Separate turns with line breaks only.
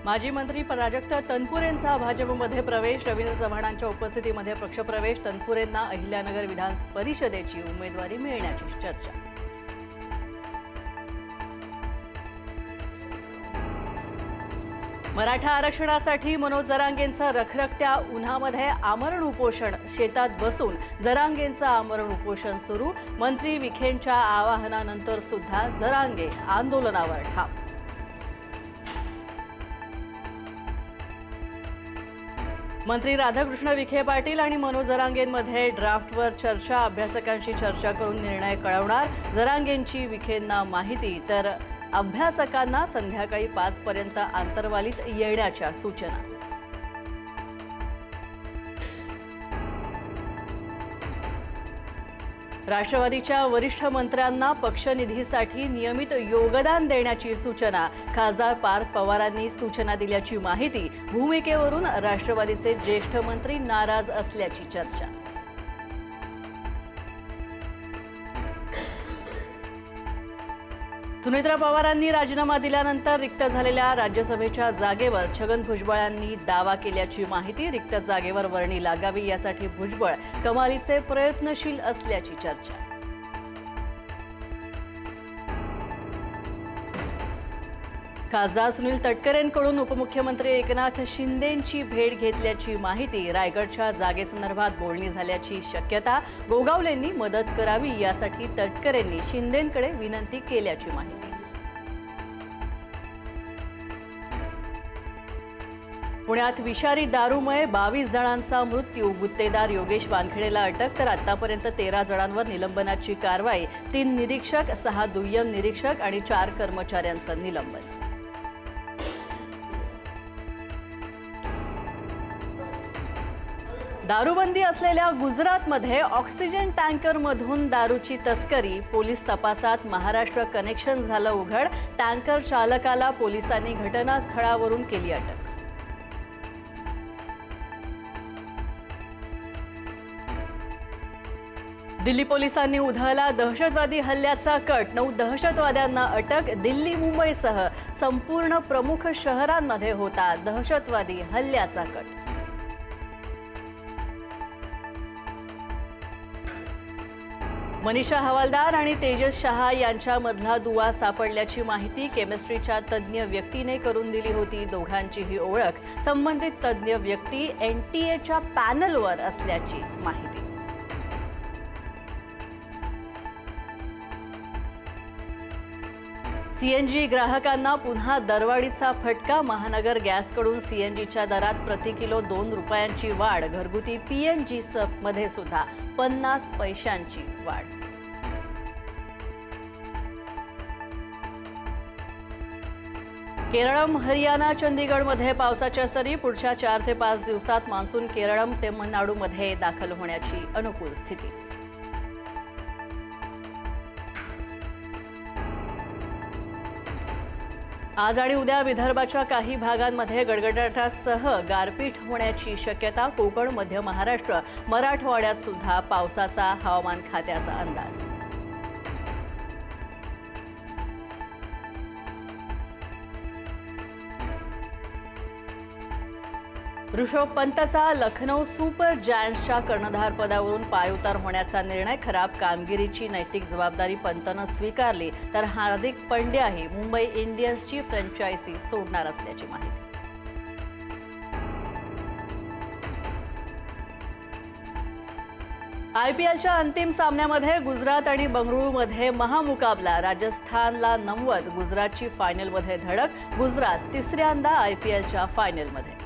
माजी मंत्री प्राजक्त तनपुरेंचा भाजपमध्ये प्रवेश. रवींद्र चव्हाणांच्या उपस्थितीमध्ये पक्षप्रवेश. तनपुरेंना अहिल्यानगर विधान परिषदेची उमेदवारी मिळण्याची चर्चा. मराठा आरक्षणासाठी मनोज जरांगेंचं रखरखत्या उन्हामध्ये आमरण उपोषण. शेतात बसून जरांगेंचं आमरण उपोषण सुरू. मंत्री विखेंच्या आवाहनानंतर सुद्धा जरांगे आंदोलनावर ठाम. मंत्री राधाकृष्ण विखे पाटील आणि मनोज जरांगेंमध्ये ड्राफ्टवर चर्चा. अभ्यासकांशी चर्चा करून निर्णय कळवणार. जरांगेंची विखेंना माहिती, तर अभ्यासकांना संध्याकाळी 5 पर्यंत आंतरवालीत येण्याच्या सूचना. राष्ट्रवादीच्या वरिष्ठ मंत्र्यांना पक्षनिधीसाठी नियमित योगदान देण्याची सूचना. खासदार पार्थ पवारांनी सूचना दिल्याची माहिती. भूमिकेवरून राष्ट्रवादीचे ज्येष्ठ मंत्री नाराज असल्याची चर्चा. सुनेत्रा पवारांनी राजीनामा दिल्यानंतर रिक्त झालेल्या राज्यसभेच्या जागेवर छगन भुजबळांनी दावा केल्याची माहिती. रिक्त जागेवर वर्णी लागावी यासाठी भुजबळ कमालीचे प्रयत्नशील असल्याची चर्चा. खासदार सुनील तटकरेंकडून उपमुख्यमंत्री एकनाथ शिंदेंची भेट घेतल्याची माहिती. रायगडच्या जागेसंदर्भात बोलणी झाल्याची शक्यता. गोगावलेंनी मदत करावी यासाठी तटकरेंनी शिंदेंकडे विनंती केल्याची माहिती. पुण्यात विषारी दारूमुळे 22 जणांचा मृत्यू. गुत्तेदार योगेश वानखेडेला अटक, तर आतापर्यंत 13 जणांवर निलंबनाची कारवाई. 3 निरीक्षक, 6 दुय्यम निरीक्षक आणि 4 कर्मचाऱ्यांचं निलंबन. दारूबंदी असलेल्या गुजरातमध्ये ऑक्सिजन टँकरमधून दारूची तस्करी. पोलीस तपासात महाराष्ट्र कनेक्शन झालं उघड. टँकर चालकाला पोलिसांनी घटनास्थळावरून केली अटक. दिल्ली पोलिसांनी उधळला दहशतवादी हल्ल्याचा कट. 9 दहशतवाद्यांना अटक. दिल्ली मुंबईसह संपूर्ण प्रमुख शहरांमध्ये होता दहशतवादी हल्ल्याचा कट. मनीषा हवालदार आणि तेजस शहा यांच्यामधला दुवा सापडल्याची माहिती. केमिस्ट्रीच्या तज्ज्ञ व्यक्तीने करून दिली होती दोघांचीही ओळख. संबंधित तज्ज्ञ व्यक्ती NTA पॅनलवर असल्याची माहिती. CNG ग्राहकांना पुन्हा दरवाढीचा फटका. महानगर गॅसकडून CNGच्या दरात प्रति किलो 2 रुपयांची वाढ. घरगुती PNG मध्ये सुद्धा 50 पैशांची वाढ. केरळम, हरियाणा, चंदीगडमध्ये पावसाच्या सरी. पुढच्या 4 ते 5 दिवसात मान्सून केरळम, तमिळनाडूमध्ये दाखल होण्याची अनुकूल स्थिती. आज आणि उद्या विदर्भाच्या काही भागांमध्ये गडगडाटासह गारपीट होण्याची शक्यता. कोकण, मध्य महाराष्ट्र, मराठवाड्यात सुद्धा पावसाचा हवामान खात्याचा अंदाज. ऋषभ पंतचा लखनौ सुपर जायंट्सच्या कर्णधारपदावरून पायउतार होण्याचा निर्णय. खराब कामगिरीची नैतिक जबाबदारी पंतनं स्वीकारली, तर हार्दिक पंड्याही मुंबई इंडियन्सची फ्रँचायझी सोडणार असल्याची माहिती. IPLच्या अंतिम सामन्यामध्ये गुजरात आणि बंगळुरूमध्ये महामुकाबला. राजस्थानला 90, गुजरातची फायनलमध्ये धडक. गुजरात तिसऱ्यांदा IPLच्या फायनलमध्ये.